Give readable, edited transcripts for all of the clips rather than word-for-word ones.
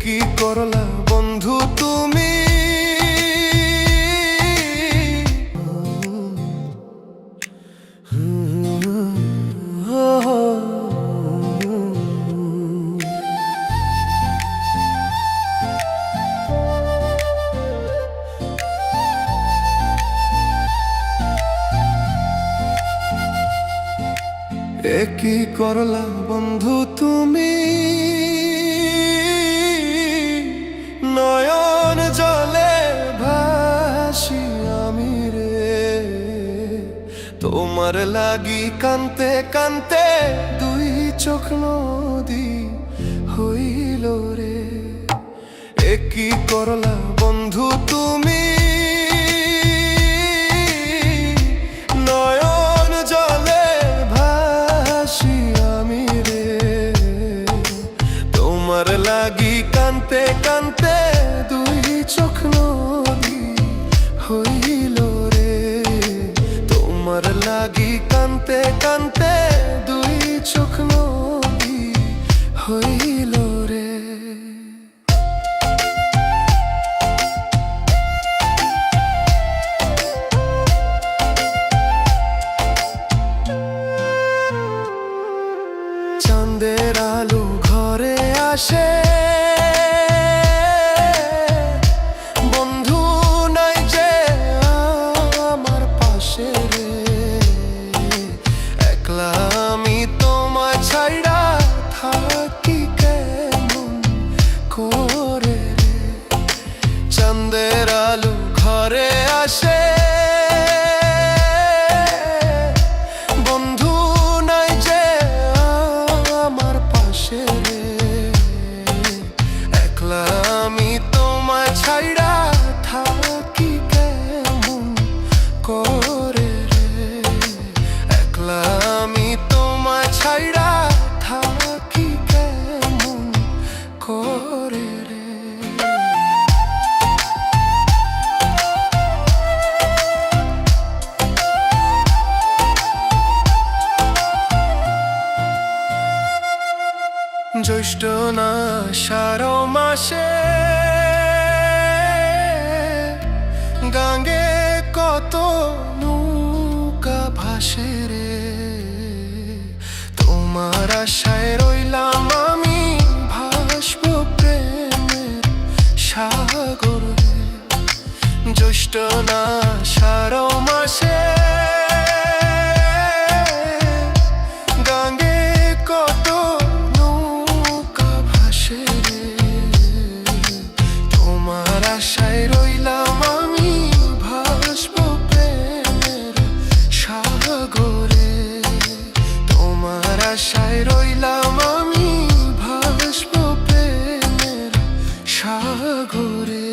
কি করলা বন্ধু তুমি? কি করলা বন্ধু তুমি? নয়ন জলে ভাসি আমি রে, তোমার লাগি কান্তে কান্তে দুই চোখ নদী হইল রে। কি করলা বন্ধু তুমি? নয়ন জলে ভাসি আমি রে, তোমার লাগি কান্তে কান্তে দুই চোখ নদী হইল রে। তোমার লাগি কান্তে কান্তে দুই চোখ নদী হইল রে। চাঁদের আলো ঘরে আসে, বন্ধু নাই যে আমার পাশে রে। একলা আমি তোমায় ছাইড়া থাকি কেমন করে রে। চাঁদের আলো ঘরে আসে, বন্ধু নাই যে আমার পাশে রে। একলা আমি তোমায় ছাইড়া থাকি কেমন করে রে। একলা আমি তোমায় ছাইড়া থাকি কেমন করে রে। জ্যৈষ্ঠ না আষাঢ় মাসে গাঙ্গে কত নৌকা ভাসে রে। তোমার আশায় রইলাম আমি ভাসব প্রেমের সাগরে। জ্যৈষ্ঠ না আষাঢ় মাসে গাঙ্গে কত আশায় রইলাম আমি ভাসব প্রেমের সাগরে। তোমার আশায় রইলাম আমি ভাসব প্রেমের সাগরে।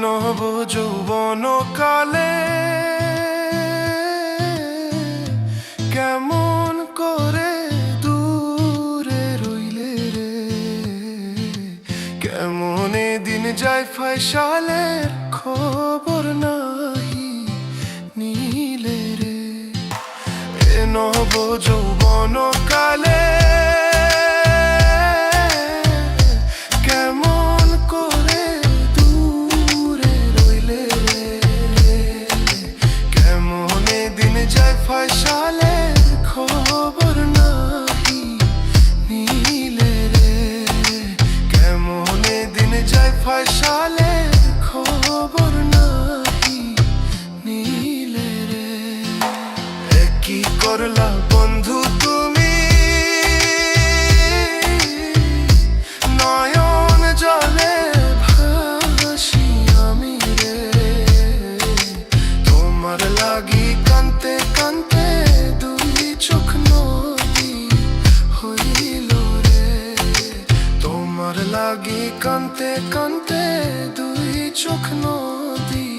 নব যৌবন কালে কেমন করে দূরে রইলে রে। কেমন দিন যায় ফয়সালের খবর নাহি নিলে রে। নব যৌবন কালে কেমন করে দূরে রইলে রে। কেমন দিন যায় ফয়সালের খবর নাহি নিলে রে। কেমন দিন যায় ফয়সালের খবর নাহি নিলে রে। কি করলা বন্ধু তুমি? নয়ন জলে ভাসি আমি রে, তোমার লাগি কান্তে কান্তে দুই চোখ নদী হইল রে। তোমার লাগি কান্তে কান্তে দুই চোখ নদী